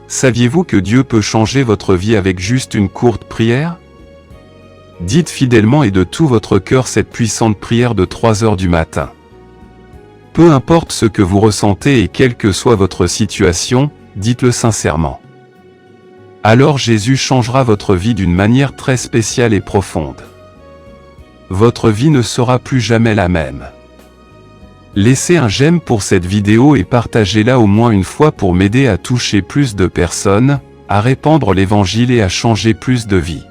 Saviez-vous que Dieu peut changer votre vie avec juste une courte prière? Dites fidèlement et de tout votre cœur cette puissante prière de 3 heures du matin. Peu importe ce que vous ressentez et quelle que soit votre situation, dites-le sincèrement. Alors Jésus changera votre vie d'une manière très spéciale et profonde. Votre vie ne sera plus jamais la même. Laissez un j'aime pour cette vidéo et partagez-la au moins une fois pour m'aider à toucher plus de personnes, à répandre l'évangile et à changer plus de vies.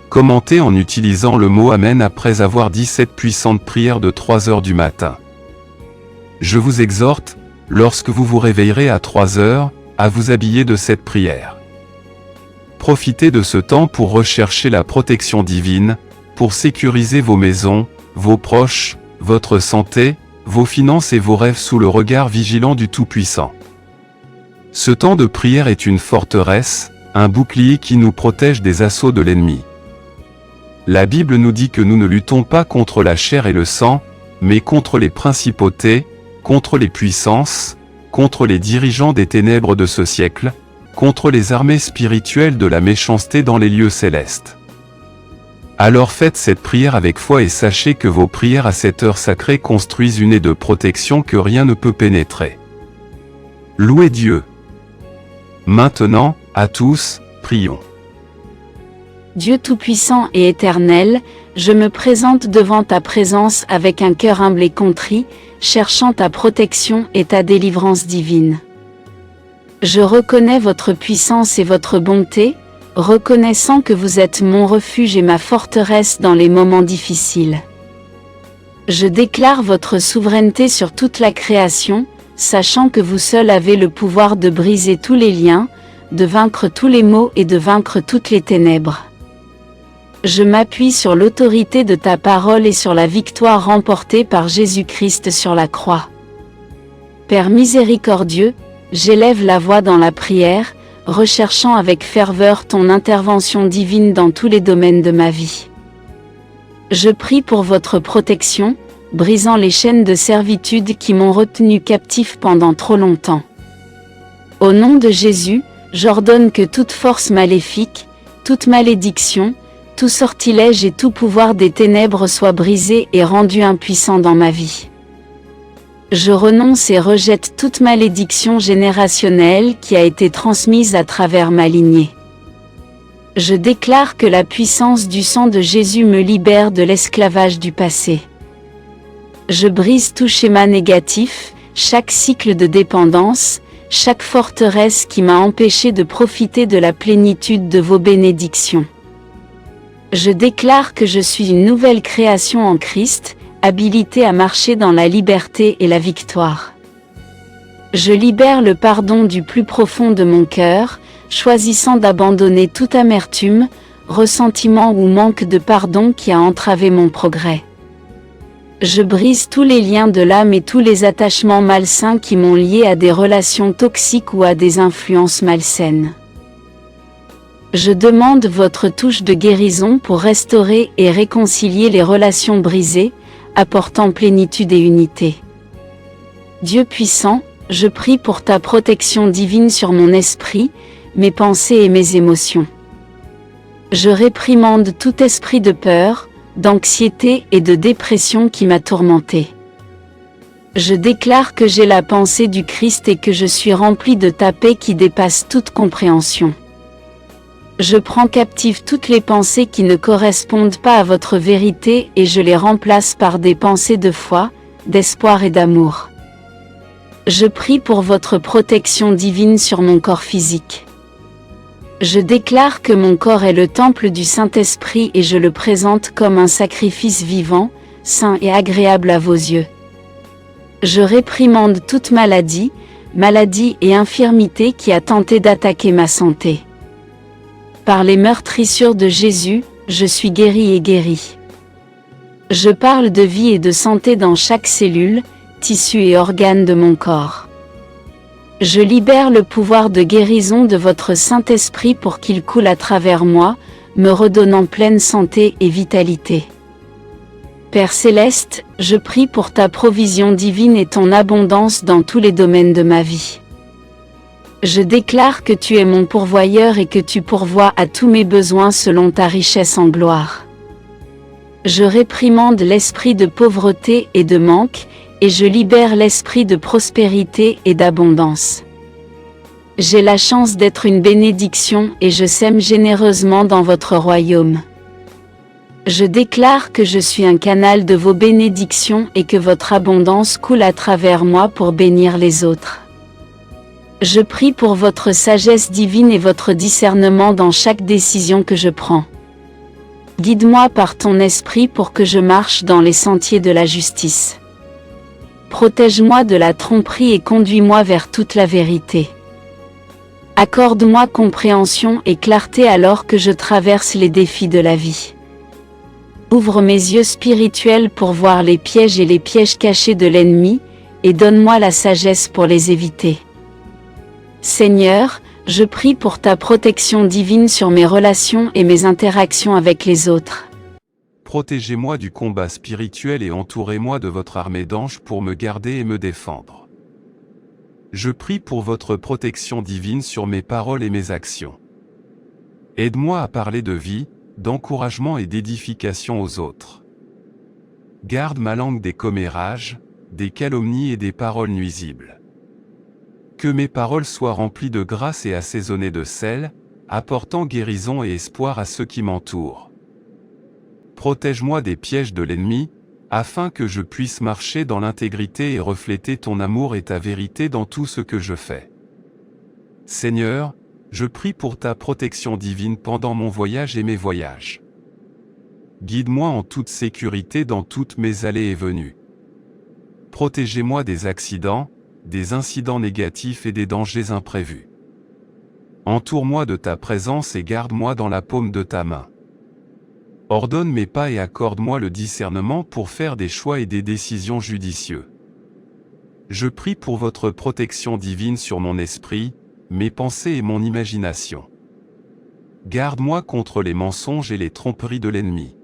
Commentez en utilisant le mot Amen après avoir dit cette puissante prière de 3 heures du matin. Je vous exhorte, lorsque vous vous réveillerez à 3 heures, à vous habiller de cette prière. Profitez de ce temps pour rechercher la protection divine, pour sécuriser vos maisons, vos proches, votre santé, vos finances et vos rêves sous le regard vigilant du Tout-Puissant. Ce temps de prière est une forteresse, un bouclier qui nous protège des assauts de l'ennemi. La Bible nous dit que nous ne luttons pas contre la chair et le sang, mais contre les principautés, contre les puissances, contre les dirigeants des ténèbres de ce siècle, contre les armées spirituelles de la méchanceté dans les lieux célestes. Alors faites cette prière avec foi et sachez que vos prières à cette heure sacrée construisent une haie de protection que rien ne peut pénétrer. Louez Dieu. Maintenant, à tous, prions. Dieu Tout-Puissant et Éternel, je me présente devant ta présence avec un cœur humble et contrit, cherchant ta protection et ta délivrance divine. Je reconnais votre puissance et votre bonté, reconnaissant que vous êtes mon refuge et ma forteresse dans les moments difficiles. Je déclare votre souveraineté sur toute la création, sachant que vous seul avez le pouvoir de briser tous les liens, de vaincre tous les maux et de vaincre toutes les ténèbres. Je m'appuie sur l'autorité de ta parole et sur la victoire remportée par Jésus-Christ sur la croix. Père miséricordieux, j'élève la voix dans la prière, recherchant avec ferveur ton intervention divine dans tous les domaines de ma vie. Je prie pour votre protection, brisant les chaînes de servitude qui m'ont retenu captif pendant trop longtemps. Au nom de Jésus, j'ordonne que toute force maléfique, toute malédiction, tout sortilège et tout pouvoir des ténèbres soit brisé et rendu impuissant dans ma vie. Je renonce et rejette toute malédiction générationnelle qui a été transmise à travers ma lignée. Je déclare que la puissance du sang de Jésus me libère de l'esclavage du passé. Je brise tout schéma négatif, chaque cycle de dépendance, chaque forteresse qui m'a empêché de profiter de la plénitude de vos bénédictions. Je déclare que je suis une nouvelle création en Christ, habilitée à marcher dans la liberté et la victoire. Je libère le pardon du plus profond de mon cœur, choisissant d'abandonner toute amertume, ressentiment ou manque de pardon qui a entravé mon progrès. Je brise tous les liens de l'âme et tous les attachements malsains qui m'ont lié à des relations toxiques ou à des influences malsaines. Je demande votre touche de guérison pour restaurer et réconcilier les relations brisées, apportant plénitude et unité. Dieu puissant, je prie pour ta protection divine sur mon esprit, mes pensées et mes émotions. Je réprimande tout esprit de peur, d'anxiété et de dépression qui m'a tourmenté. Je déclare que j'ai la pensée du Christ et que je suis rempli de ta paix qui dépasse toute compréhension. Je prends captive toutes les pensées qui ne correspondent pas à votre vérité et je les remplace par des pensées de foi, d'espoir et d'amour. Je prie pour votre protection divine sur mon corps physique. Je déclare que mon corps est le temple du Saint-Esprit et je le présente comme un sacrifice vivant, saint et agréable à vos yeux. Je réprimande toute maladie et infirmité qui a tenté d'attaquer ma santé. Par les meurtrissures de Jésus, je suis guéri et guéri. Je parle de vie et de santé dans chaque cellule, tissu et organe de mon corps. Je libère le pouvoir de guérison de votre Saint-Esprit pour qu'il coule à travers moi, me redonnant pleine santé et vitalité. Père Céleste, je prie pour ta provision divine et ton abondance dans tous les domaines de ma vie. Je déclare que tu es mon pourvoyeur et que tu pourvois à tous mes besoins selon ta richesse en gloire. Je réprimande l'esprit de pauvreté et de manque, et je libère l'esprit de prospérité et d'abondance. J'ai la chance d'être une bénédiction et je sème généreusement dans votre royaume. Je déclare que je suis un canal de vos bénédictions et que votre abondance coule à travers moi pour bénir les autres. Je prie pour votre sagesse divine et votre discernement dans chaque décision que je prends. Guide-moi par ton esprit pour que je marche dans les sentiers de la justice. Protège-moi de la tromperie et conduis-moi vers toute la vérité. Accorde-moi compréhension et clarté alors que je traverse les défis de la vie. Ouvre mes yeux spirituels pour voir les pièges et les pièges cachés de l'ennemi, et donne-moi la sagesse pour les éviter. Seigneur, je prie pour ta protection divine sur mes relations et mes interactions avec les autres. Protégez-moi du combat spirituel et entourez-moi de votre armée d'anges pour me garder et me défendre. Je prie pour votre protection divine sur mes paroles et mes actions. Aide-moi à parler de vie, d'encouragement et d'édification aux autres. Garde ma langue des commérages, des calomnies et des paroles nuisibles. Que mes paroles soient remplies de grâce et assaisonnées de sel, apportant guérison et espoir à ceux qui m'entourent. Protège-moi des pièges de l'ennemi, afin que je puisse marcher dans l'intégrité et refléter ton amour et ta vérité dans tout ce que je fais. Seigneur, je prie pour ta protection divine pendant mon voyage et mes voyages. Guide-moi en toute sécurité dans toutes mes allées et venues. Protégez-moi des accidents, des incidents négatifs et des dangers imprévus. Entoure-moi de ta présence et garde-moi dans la paume de ta main. Ordonne mes pas et accorde-moi le discernement pour faire des choix et des décisions judicieux. Je prie pour votre protection divine sur mon esprit, mes pensées et mon imagination. Garde-moi contre les mensonges et les tromperies de l'ennemi.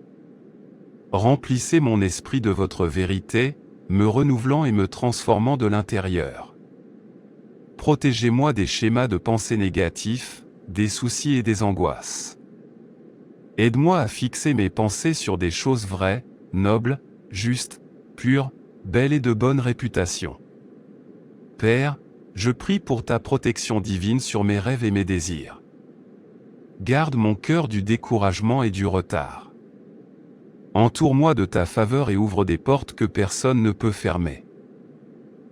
Remplissez mon esprit de votre vérité, me renouvelant et me transformant de l'intérieur. Protégez-moi des schémas de pensée négatifs, des soucis et des angoisses. Aide-moi à fixer mes pensées sur des choses vraies, nobles, justes, pures, belles et de bonne réputation. Père, je prie pour ta protection divine sur mes rêves et mes désirs. Garde mon cœur du découragement et du retard. Entoure-moi de ta faveur et ouvre des portes que personne ne peut fermer.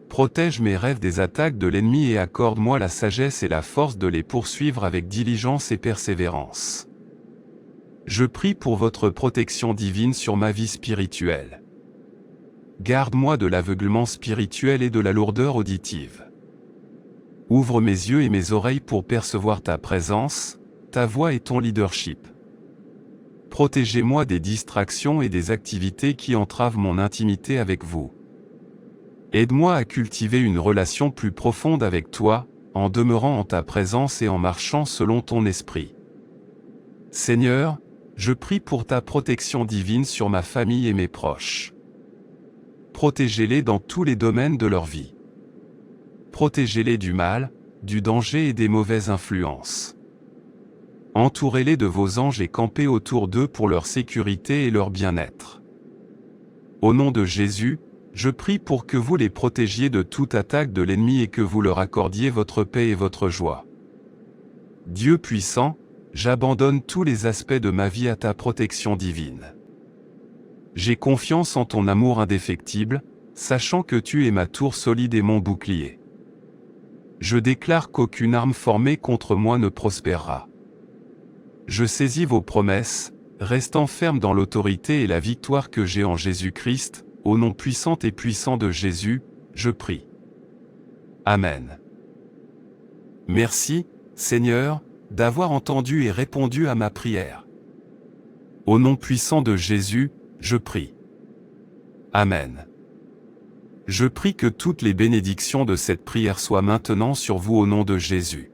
Protège mes rêves des attaques de l'ennemi et accorde-moi la sagesse et la force de les poursuivre avec diligence et persévérance. Je prie pour votre protection divine sur ma vie spirituelle. Garde-moi de l'aveuglement spirituel et de la lourdeur auditive. Ouvre mes yeux et mes oreilles pour percevoir ta présence, ta voix et ton leadership. Protégez-moi des distractions et des activités qui entravent mon intimité avec vous. Aide-moi à cultiver une relation plus profonde avec toi, en demeurant en ta présence et en marchant selon ton esprit. Seigneur, je prie pour ta protection divine sur ma famille et mes proches. Protégez-les dans tous les domaines de leur vie. Protégez-les du mal, du danger et des mauvaises influences. Entourez-les de vos anges et campez autour d'eux pour leur sécurité et leur bien-être. Au nom de Jésus, je prie pour que vous les protégiez de toute attaque de l'ennemi et que vous leur accordiez votre paix et votre joie. Dieu puissant, j'abandonne tous les aspects de ma vie à ta protection divine. J'ai confiance en ton amour indéfectible, sachant que tu es ma tour solide et mon bouclier. Je déclare qu'aucune arme formée contre moi ne prospérera. Je saisis vos promesses, restant ferme dans l'autorité et la victoire que j'ai en Jésus-Christ, au nom puissant et puissant de Jésus, je prie. Amen. Merci, Seigneur, d'avoir entendu et répondu à ma prière. Au nom puissant de Jésus, je prie. Amen. Je prie que toutes les bénédictions de cette prière soient maintenant sur vous au nom de Jésus.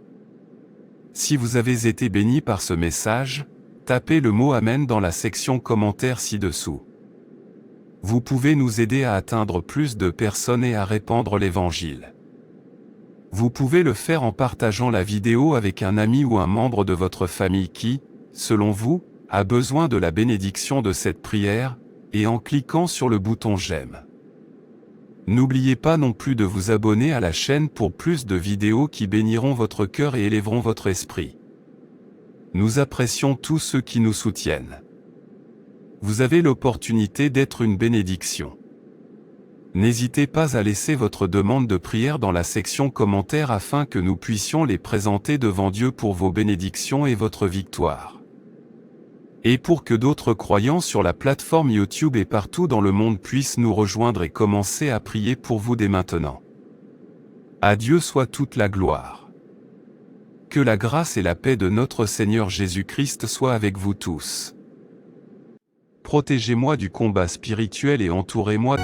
Si vous avez été béni par ce message, tapez le mot Amen dans la section commentaires ci-dessous. Vous pouvez nous aider à atteindre plus de personnes et à répandre l'Évangile. Vous pouvez le faire en partageant la vidéo avec un ami ou un membre de votre famille qui, selon vous, a besoin de la bénédiction de cette prière, et en cliquant sur le bouton j'aime. N'oubliez pas non plus de vous abonner à la chaîne pour plus de vidéos qui béniront votre cœur et élèveront votre esprit. Nous apprécions tous ceux qui nous soutiennent. Vous avez l'opportunité d'être une bénédiction. N'hésitez pas à laisser votre demande de prière dans la section commentaires afin que nous puissions les présenter devant Dieu pour vos bénédictions et votre victoire. Et pour que d'autres croyants sur la plateforme YouTube et partout dans le monde puissent nous rejoindre et commencer à prier pour vous dès maintenant. À Dieu soit toute la gloire. Que la grâce et la paix de notre Seigneur Jésus-Christ soient avec vous tous. Protégez-moi du combat spirituel et entourez-moi